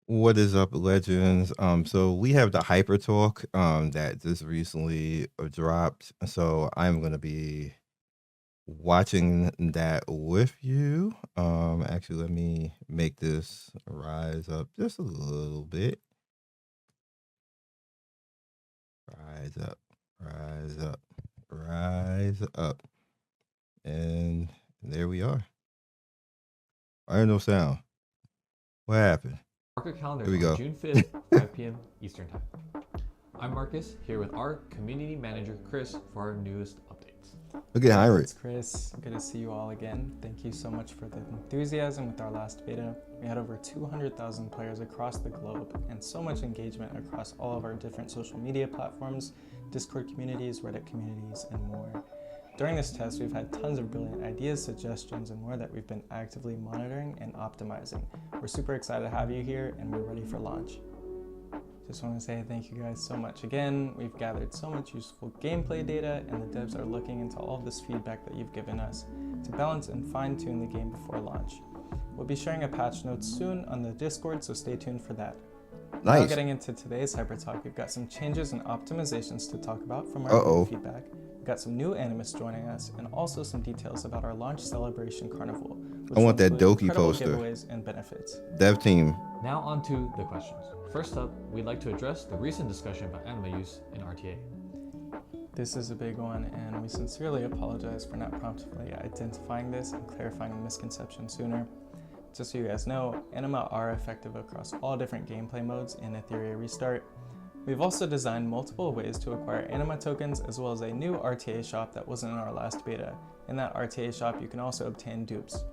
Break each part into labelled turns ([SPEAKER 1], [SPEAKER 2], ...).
[SPEAKER 1] What is up, legends? So we have the HyperTalk that just recently dropped. So I'm gonna be watching that with you. Actually, let me make this rise up just a little bit. Rise up, rise up, rise up, and there we are. I heard no sound. What happened?
[SPEAKER 2] Mark your calendars
[SPEAKER 1] Here we
[SPEAKER 2] on
[SPEAKER 1] go.
[SPEAKER 2] June 5th, 5 p.m. Eastern Time. I'm Marcus, here with our community manager, Chris, for our newest updates.
[SPEAKER 1] Look at Heinrich.
[SPEAKER 3] It's Chris. Good to see you all again. Thank you so much for the enthusiasm with our last beta. We had over 200,000 players across the globe and so much engagement across all of our different social media platforms, Discord communities, Reddit communities, and more. During this test, we've had tons of brilliant ideas, suggestions, and more that we've been actively monitoring and optimizing. We're super excited to have you here, and we're ready for launch. Just want to say thank you guys so much again. We've gathered so much useful gameplay data, and the devs are looking into all of this feedback that you've given us to balance and fine-tune the game before launch. We'll be sharing a patch notes soon on the Discord, so stay tuned for that.
[SPEAKER 1] Nice.
[SPEAKER 3] Now getting into today's HyperTalk, we've got some changes and optimizations to talk about from our feedback. We've got some new Animus joining us, and also some details about our launch celebration carnival.
[SPEAKER 1] I want that Doki poster.
[SPEAKER 3] Giveaways and benefits.
[SPEAKER 1] Dev team.
[SPEAKER 2] Now on to the questions. First up, we'd like to address the recent discussion about anima use in RTA.
[SPEAKER 3] This is a big one, and we sincerely apologize for not promptly identifying this and clarifying the misconception sooner. Just so you guys know, anima are effective across all different gameplay modes in Etheria Restart. We've also designed multiple ways to acquire anima tokens, as well as a new RTA shop that wasn't in our last beta. In that RTA shop, you can also obtain dupes.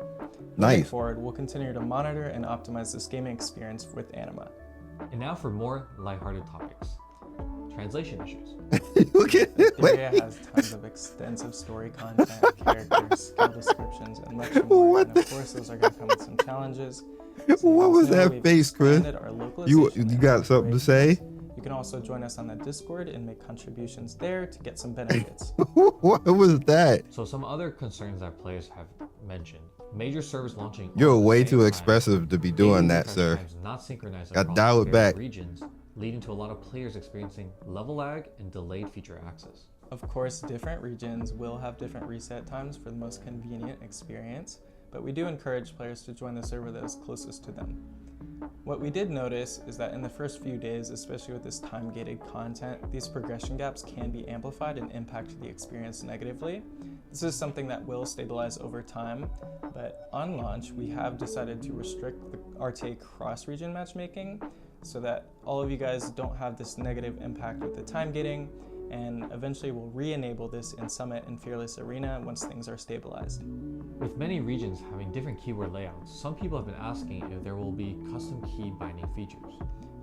[SPEAKER 1] Nice.
[SPEAKER 3] Moving forward, we'll continue to monitor and optimize this gaming experience with anima.
[SPEAKER 2] And now for more lighthearted topics. Translation issues.
[SPEAKER 3] Etheria has tons of extensive story content, characters, skill descriptions, and much more. And of course, those are going to come with some challenges. So
[SPEAKER 1] what was that face, Chris? You got something to say?
[SPEAKER 3] You can also join us on the Discord and make contributions there to get some benefits.
[SPEAKER 1] What was that?
[SPEAKER 2] So some other concerns that players have mentioned. Major servers launching.
[SPEAKER 1] You're way too expressive to be doing that, sir.
[SPEAKER 2] Not synchronized
[SPEAKER 1] Got dial it back.
[SPEAKER 2] Regions, leading to a lot of players experiencing level lag and delayed feature access.
[SPEAKER 3] Of course, different regions will have different reset times for the most convenient experience, but we do encourage players to join the server that is closest to them. What we did notice is that in the first few days, especially with this time-gated content, these progression gaps can be amplified and impact the experience negatively. This is something that will stabilize over time, but on launch, we have decided to restrict the RTA cross-region matchmaking so that all of you guys don't have this negative impact with the time gating, and eventually we'll re-enable this in Summit and Fearless Arena once things are stabilized.
[SPEAKER 2] With many regions having different keyword layouts, some people have been asking if there will be custom key binding features.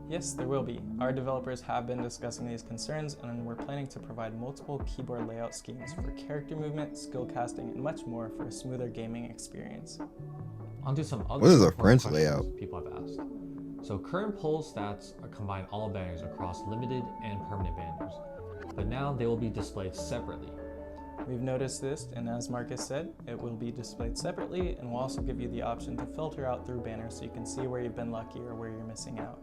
[SPEAKER 3] Yes, there will be. Our developers have been discussing these concerns, and we're planning to provide multiple keyboard layout schemes for character movement, skill casting, and much more for a smoother gaming experience.
[SPEAKER 2] Onto some other
[SPEAKER 1] what is a French layout?
[SPEAKER 2] People have asked. So current poll stats combine all banners across limited and permanent banners, but now they will be displayed separately.
[SPEAKER 3] We've noticed this, and as Marcus said, it will be displayed separately, and we'll also give you the option to filter out through banners so you can see where you've been lucky or where you're missing out.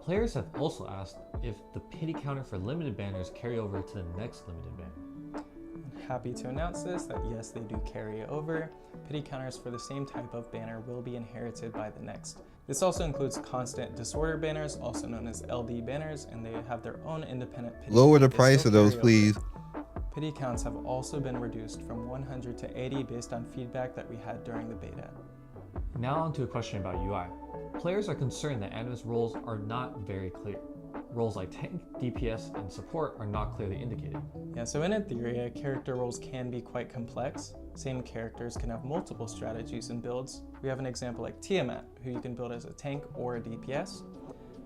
[SPEAKER 2] Players have also asked if the pity counter for limited banners carry over to the next limited banner.
[SPEAKER 3] I'm happy to announce this, that yes, they do carry over. Pity counters for the same type of banner will be inherited by the next. This also includes constant disorder banners, also known as LD banners, and they have their own independent pity.
[SPEAKER 1] Lower the price of those, please.
[SPEAKER 3] Pity counts have also been reduced from 100 to 80 based on feedback that we had during the beta.
[SPEAKER 2] Now on to a question about UI. Players are concerned that Animus roles are not very clear. Roles like tank, DPS, and support are not clearly indicated.
[SPEAKER 3] Yeah, so in Etheria, character roles can be quite complex. Same characters can have multiple strategies and builds. We have an example like Tiamat, who you can build as a tank or a DPS.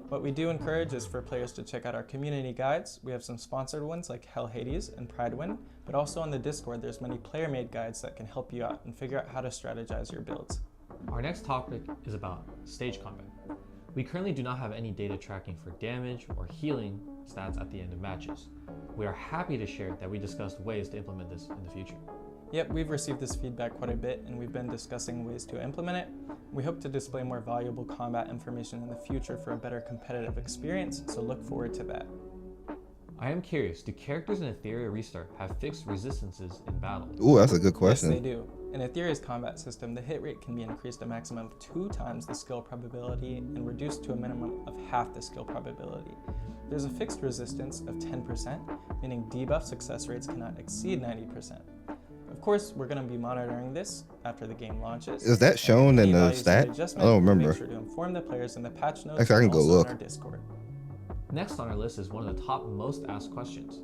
[SPEAKER 3] What we do encourage is for players to check out our community guides. We have some sponsored ones like Hell Hades and Pridewind, but also on the Discord there's many player-made guides that can help you out and figure out how to strategize your builds.
[SPEAKER 2] Our next topic is about stage combat. We currently do not have any data tracking for damage or healing stats at the end of matches. We are happy to share that we discussed ways to implement this in the future.
[SPEAKER 3] Yep, we've received this feedback quite a bit and we've been discussing ways to implement it. We hope to display more valuable combat information in the future for a better competitive experience, so look forward to that.
[SPEAKER 2] I am curious, do characters in Etheria Restart have fixed resistances in battle?
[SPEAKER 1] Ooh, that's a good question.
[SPEAKER 3] Yes, they do. In Etheria's combat system, the hit rate can be increased a maximum of 2 times the skill probability and reduced to a minimum of half the skill probability. There's a fixed resistance of 10%, meaning debuff success rates cannot exceed 90%. Of course, we're going to be monitoring this after the game launches.
[SPEAKER 1] Is that shown in the stat? I don't remember.
[SPEAKER 3] Make sure to inform the players in the patch notes.
[SPEAKER 1] Actually, I can go
[SPEAKER 3] also
[SPEAKER 1] look.
[SPEAKER 3] on our Discord.
[SPEAKER 2] Next on our list is one of the top most asked questions,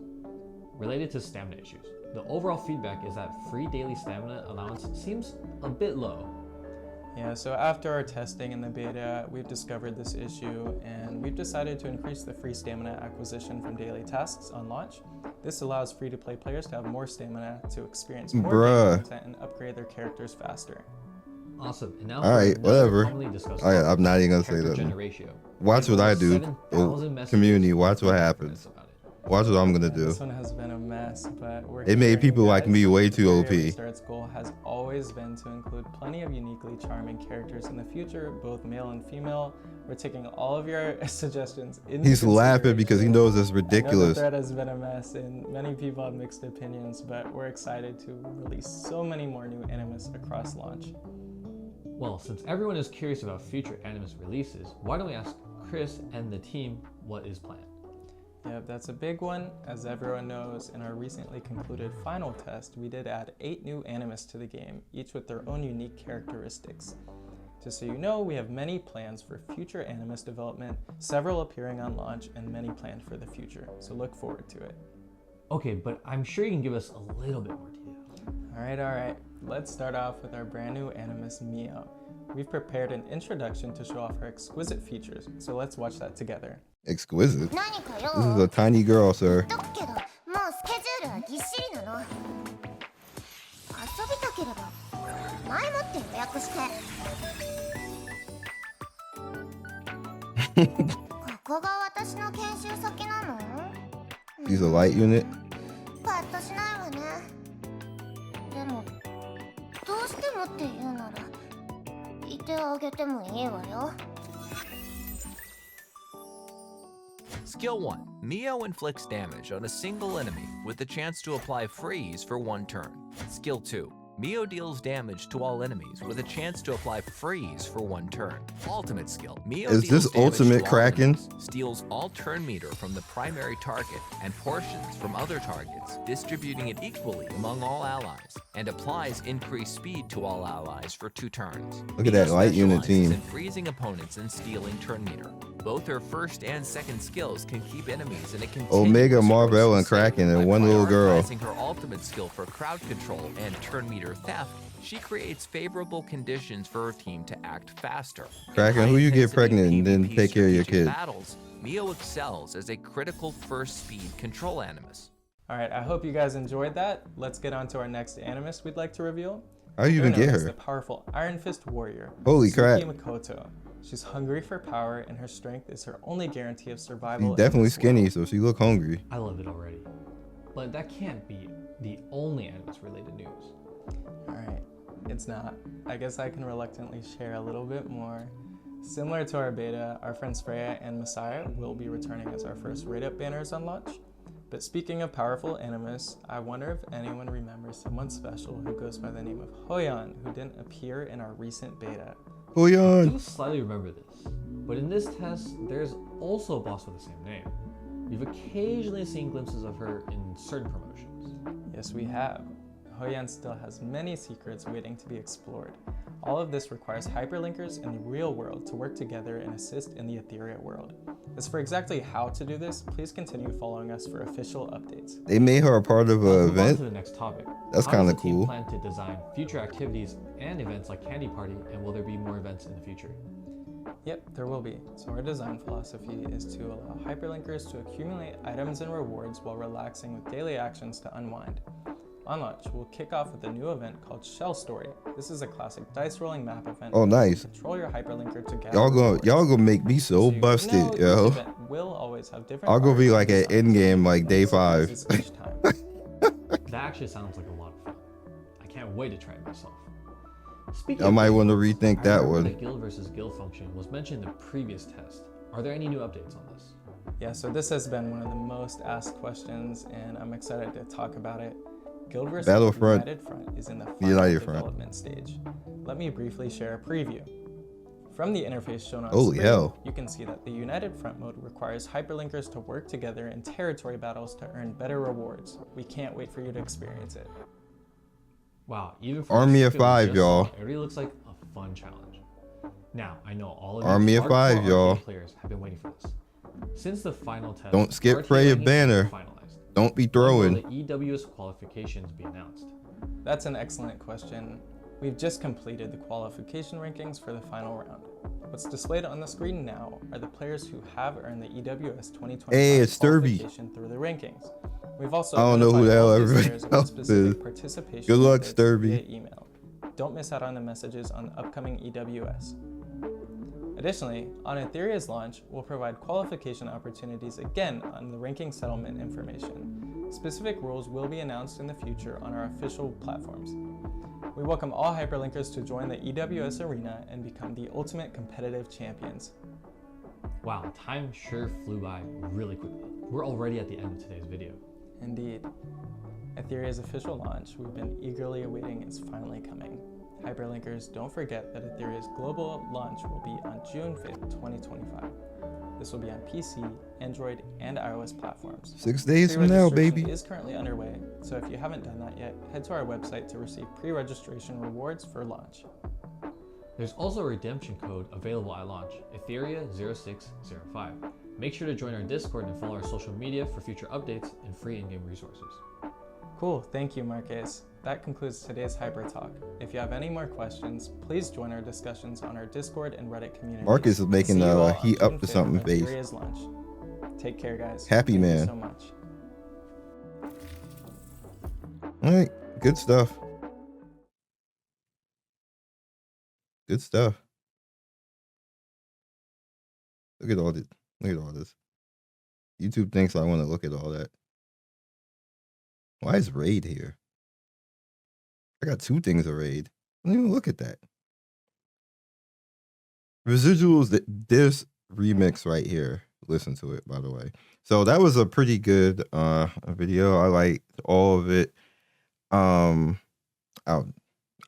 [SPEAKER 2] related to stamina issues. The overall feedback is that free daily stamina allowance seems a bit low.
[SPEAKER 3] Yeah, so after our testing in the beta, we've discovered this issue and we've decided to increase the free stamina acquisition from daily tasks on launch. This allows free-to-play players to have more stamina to experience more game content and upgrade their characters faster.
[SPEAKER 2] Awesome. And now
[SPEAKER 1] all right, whatever.
[SPEAKER 2] commonly discussed
[SPEAKER 1] Oh, yeah, I'm not even gonna say
[SPEAKER 2] character
[SPEAKER 1] that.
[SPEAKER 2] gender ratio.
[SPEAKER 1] Watch what I do.
[SPEAKER 2] 7,000 messages
[SPEAKER 1] Community, watch what happens.
[SPEAKER 2] about it.
[SPEAKER 1] Watch what I'm gonna do.
[SPEAKER 3] This one has been a mess, but we're
[SPEAKER 1] It made
[SPEAKER 3] here,
[SPEAKER 1] people like
[SPEAKER 3] guys.
[SPEAKER 1] me way too
[SPEAKER 3] Etheria
[SPEAKER 1] OP.
[SPEAKER 3] Restart's goal has always been to include plenty of uniquely charming characters in the future, both male and female. We're taking all of your suggestions into
[SPEAKER 1] He's laughing because he
[SPEAKER 3] consideration.
[SPEAKER 1] knows it's
[SPEAKER 3] I know the
[SPEAKER 1] ridiculous.
[SPEAKER 3] thread has been a mess and many people have mixed opinions, but we're excited to release so many more new Animus across launch.
[SPEAKER 2] Well, since everyone is curious about future Animus releases, why don't we ask Chris and the team what is planned?
[SPEAKER 3] Yep, that's a big one. As everyone knows, in our recently concluded final test, we did add 8 new Animus to the game, each with their own unique characteristics. Just so you know, we have many plans for future Animus development, several appearing on launch, and many planned for the future, so look forward to it.
[SPEAKER 2] Okay, but I'm sure you can give us a little bit more detail.
[SPEAKER 3] Alright, let's start off with our brand new Animus Mio. We've prepared an introduction to show off her exquisite features, so let's watch that together.
[SPEAKER 1] Exquisite. This is a tiny girl, sir.
[SPEAKER 4] けどもうスケジュールはぎっしりなの。遊びたければ前もって予約して。ここが私の研修先なの？
[SPEAKER 1] He's a light unit.
[SPEAKER 4] パッとしないわね。でもどうしてもって言うなら言ってあげてもいいわよ。
[SPEAKER 5] Skill 1. Mio inflicts damage on a single enemy with the chance to apply freeze for 1 turn. Skill 2. Mio deals damage to all enemies with a chance to apply freeze for 1 turn. Ultimate skill. Mio
[SPEAKER 1] Is
[SPEAKER 5] deals
[SPEAKER 1] this
[SPEAKER 5] damage
[SPEAKER 1] ultimate
[SPEAKER 5] to all
[SPEAKER 1] Kraken?
[SPEAKER 5] enemies, steals all turn meter from the primary target and portions from other targets, distributing it equally among all allies, and applies increased speed to all allies for 2 turns.
[SPEAKER 1] Look at that
[SPEAKER 5] Mio
[SPEAKER 1] light unit
[SPEAKER 5] specializes
[SPEAKER 1] team.
[SPEAKER 5] in freezing opponents and stealing turn meter. Both her first and second skills can keep enemies in a continuous
[SPEAKER 1] Omega, Marvel, and
[SPEAKER 5] frozen state.
[SPEAKER 1] Kraken, and
[SPEAKER 5] By
[SPEAKER 1] one little girl.
[SPEAKER 5] prioritizing her ultimate skill for crowd control and turn meter theft, she creates favorable conditions for her team to act faster. In
[SPEAKER 1] Kraken, who you get
[SPEAKER 5] high-intensity
[SPEAKER 1] pregnant and then
[SPEAKER 5] PvP
[SPEAKER 1] take care of your
[SPEAKER 5] strategic
[SPEAKER 1] kid?
[SPEAKER 5] Battles, Mio excels as a critical first speed control animus.
[SPEAKER 3] Alright, I hope you guys enjoyed that. Let's get on to our next Animus we'd like to reveal.
[SPEAKER 1] How do you even
[SPEAKER 3] Known
[SPEAKER 1] get
[SPEAKER 3] as
[SPEAKER 1] her?
[SPEAKER 3] the powerful Iron Fist warrior.
[SPEAKER 1] Holy crap.
[SPEAKER 3] Makoto. She's hungry for power, and her strength is her only guarantee of survival.
[SPEAKER 1] She's
[SPEAKER 3] in
[SPEAKER 1] definitely
[SPEAKER 3] this
[SPEAKER 1] skinny,
[SPEAKER 3] world.
[SPEAKER 1] so she look hungry.
[SPEAKER 2] I love it already. But that can't be the only Animus related news.
[SPEAKER 3] Alright, it's not. I guess I can reluctantly share a little bit more. Similar to our beta, our friends Freya and Messiah will be returning as our first rate-up banners on launch. But speaking of powerful Animus, I wonder if anyone remembers someone special who goes by the name of Hoan, who didn't appear in our recent beta.
[SPEAKER 2] I
[SPEAKER 1] Hoan.
[SPEAKER 2] do slightly remember this, but in this test, there's also a boss with the same name. We've occasionally seen glimpses of her in certain promotions.
[SPEAKER 3] Yes, we have. Hoan still has many secrets waiting to be explored. All of this requires hyperlinkers in the real world to work together and assist in the Etheria world. As for exactly how to do this, please continue following us for official updates.
[SPEAKER 1] They made her a part of
[SPEAKER 2] Let's
[SPEAKER 1] an
[SPEAKER 2] move on to
[SPEAKER 1] event.
[SPEAKER 2] the next topic.
[SPEAKER 1] That's
[SPEAKER 2] How does
[SPEAKER 1] kinda
[SPEAKER 2] the team
[SPEAKER 1] cool.
[SPEAKER 2] plan to design future activities and events like Candy Party, and will there be more events in the future?
[SPEAKER 3] Yep, there will be. So our design philosophy is to allow hyperlinkers to accumulate items and rewards while relaxing with daily actions to unwind. On launch, we'll kick off with a new event called Shell Story. This is a classic dice rolling map event.
[SPEAKER 1] Oh, nice.
[SPEAKER 3] Control your hyperlinker to gather
[SPEAKER 1] Y'all
[SPEAKER 3] rewards.
[SPEAKER 1] gonna make me so
[SPEAKER 3] you
[SPEAKER 1] busted,
[SPEAKER 3] know each
[SPEAKER 1] yo.
[SPEAKER 3] event will always have different
[SPEAKER 1] I'll go be
[SPEAKER 3] arcs
[SPEAKER 1] like
[SPEAKER 3] and
[SPEAKER 1] at
[SPEAKER 3] designs
[SPEAKER 1] endgame, like
[SPEAKER 3] and
[SPEAKER 1] day
[SPEAKER 3] surprises
[SPEAKER 1] 5.
[SPEAKER 3] each time.
[SPEAKER 2] That actually sounds like a lot of fun. I way to try it myself. Speaking
[SPEAKER 1] I
[SPEAKER 2] of
[SPEAKER 1] might
[SPEAKER 2] guild
[SPEAKER 1] want to
[SPEAKER 2] modes,
[SPEAKER 1] rethink
[SPEAKER 2] I
[SPEAKER 1] that
[SPEAKER 2] remember
[SPEAKER 1] one.
[SPEAKER 2] the guild versus guild function was mentioned in the previous test. Are there any new updates on this?
[SPEAKER 3] Yeah, so this has been one of the most asked questions, and I'm excited to talk about it. Guild vs.
[SPEAKER 1] Battlefront.
[SPEAKER 3] United Front is in the
[SPEAKER 1] United
[SPEAKER 3] final
[SPEAKER 1] Front.
[SPEAKER 3] development stage. Let me briefly share a preview. From the interface shown on
[SPEAKER 1] Holy
[SPEAKER 3] screen,
[SPEAKER 1] hell.
[SPEAKER 3] you can see that the United Front mode requires hyperlinkers to work together in territory battles to earn better rewards. We can't wait for you to experience it.
[SPEAKER 2] Wow, even for
[SPEAKER 1] Army
[SPEAKER 2] the
[SPEAKER 1] of
[SPEAKER 2] ship we
[SPEAKER 1] 5,
[SPEAKER 2] just
[SPEAKER 1] y'all.
[SPEAKER 2] saw, it really looks like a fun challenge. Now, I know all of you
[SPEAKER 1] Army of
[SPEAKER 2] hardcore
[SPEAKER 1] 5,
[SPEAKER 2] arcade
[SPEAKER 1] y'all.
[SPEAKER 2] players have been waiting for this. Since the final test,
[SPEAKER 1] Don't skip
[SPEAKER 2] arcade
[SPEAKER 1] Freya
[SPEAKER 2] rankings
[SPEAKER 1] banner.
[SPEAKER 2] have been finalized.
[SPEAKER 1] Don't be
[SPEAKER 2] When
[SPEAKER 1] throwing.
[SPEAKER 2] will the EWS qualifications be announced?
[SPEAKER 3] That's an excellent question. We've just completed the qualification rankings for the final round. What's displayed on the screen now are the players who have earned the EWS 2025
[SPEAKER 1] Hey, it's Sturby.
[SPEAKER 3] qualification through the rankings. We've also
[SPEAKER 1] I don't know who the
[SPEAKER 3] notified
[SPEAKER 1] hell
[SPEAKER 3] all these
[SPEAKER 1] everybody
[SPEAKER 3] players with
[SPEAKER 1] else
[SPEAKER 3] specific
[SPEAKER 1] is.
[SPEAKER 3] participation
[SPEAKER 1] Good luck,
[SPEAKER 3] methods
[SPEAKER 1] Sturby.
[SPEAKER 3] via email. Don't miss out on the messages on the upcoming EWS. Additionally, on Etheria's launch, we'll provide qualification opportunities again on the ranking settlement information. Specific rules will be announced in the future on our official platforms. We welcome all hyperlinkers to join the EWS arena and become the ultimate competitive champions.
[SPEAKER 2] Wow, time sure flew by really quickly. We're already at the end of today's video.
[SPEAKER 3] Indeed. Etheria's official launch we've been eagerly awaiting is finally coming. Hyperlinkers, don't forget that Etheria's global launch will be on June 5th, 2025. This will be on PC, Android, and iOS platforms.
[SPEAKER 1] 6 days from now,
[SPEAKER 3] Pre-registration
[SPEAKER 1] baby.
[SPEAKER 3] is currently underway, so if you haven't done that yet, head to our website to receive pre-registration rewards for launch.
[SPEAKER 2] There's also a redemption code available at launch, Etheria0605. Make sure to join our Discord and follow our social media for future updates and free in-game resources.
[SPEAKER 3] Cool, thank you, Marcus. That concludes today's HyperTalk. If you have any more questions, please join our discussions on our Discord and Reddit community.
[SPEAKER 1] Marcus is making
[SPEAKER 3] See you all
[SPEAKER 1] a
[SPEAKER 3] on
[SPEAKER 1] heat
[SPEAKER 3] June
[SPEAKER 1] up to
[SPEAKER 3] 5th
[SPEAKER 1] something
[SPEAKER 3] for
[SPEAKER 1] face.
[SPEAKER 3] Etheria's launch. Take care, guys.
[SPEAKER 1] Happy
[SPEAKER 3] Thank
[SPEAKER 1] man.
[SPEAKER 3] you so much.
[SPEAKER 1] All right, good stuff. Good stuff. Look at all this. Look at all this. YouTube thinks I want to look at all that. Why is Raid here? I got 2 things of Raid. I don't even look at that. Residuals, this remix right here. Listen to it, by the way. So that was a pretty good video. I liked all of it.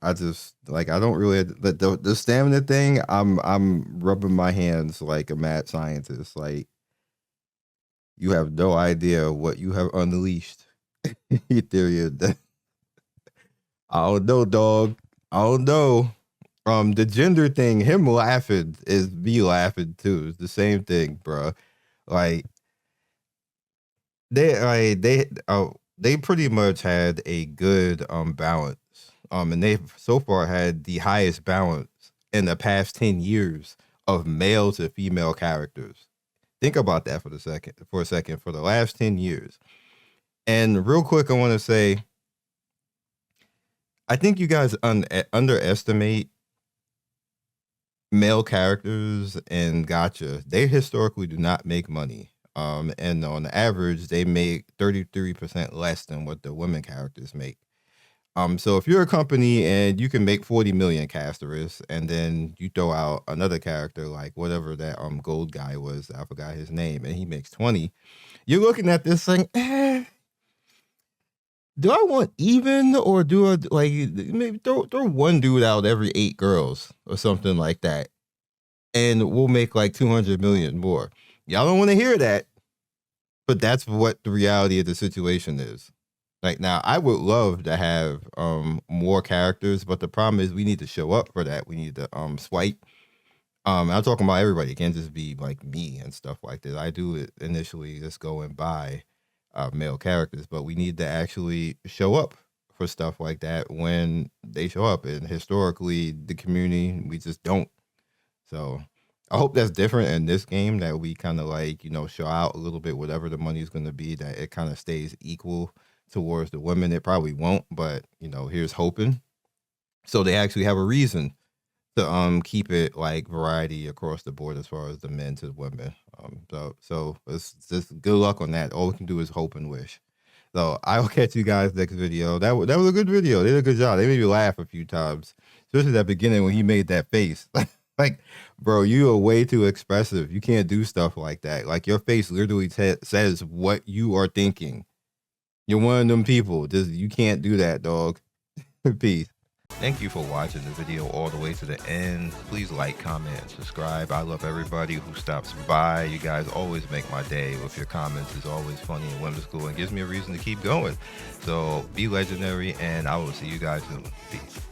[SPEAKER 1] I just like, I don't really, the stamina thing, I'm rubbing my hands like a mad scientist. Like, you have no idea what you have unleashed. Etheria. I don't know, dog. I don't know. The gender thing, him laughing is me laughing too. It's the same thing, bro. Like, they pretty much had a good balance. And they've so far had the highest balance in the past 10 years of male to female characters. Think about that for a second, for the last 10 years. And real quick, I want to say, I think you guys underestimate male characters in gacha. They historically do not make money. And on average, they make 33% less than what the women characters make. So if you're a company and you can make 40 million casters, and then you throw out another character like whatever that gold guy was, I forgot his name, and he makes 20, you're looking at this thing, do I want even, or do I like maybe throw one dude out every 8 girls or something like that, and we'll make like 200 million more. Y'all don't want to hear that, but that's what the reality of the situation is. Like, now, I would love to have more characters, but the problem is we need to show up for that. We need to swipe. I'm talking about everybody. It can't just be like me and stuff like that. I do it initially just go and buy male characters, but we need to actually show up for stuff like that when they show up. And historically, the community, we just don't. So I hope that's different in this game, that we kind of like, show out a little bit, whatever the money is going to be, that it kind of stays equal towards the women. It probably won't, but here's hoping. So they actually have a reason to keep it like variety across the board as far as the men to the women. So it's just good luck on that. All we can do is hope and wish. So I will catch you guys next video. That was a good video. They did a good job. They made me laugh a few times, especially that beginning when he made that face. Like, bro, you are way too expressive. You can't do stuff like that. Like, your face literally says what you are thinking. You're one of them people. Just, you can't do that, dog. Peace. Thank you for watching the video all the way to the end. Please like, comment, and subscribe. I love everybody who stops by. You guys always make my day with your comments. It's always funny and whimsical and gives me a reason to keep going. So be legendary, and I will see you guys soon. Peace.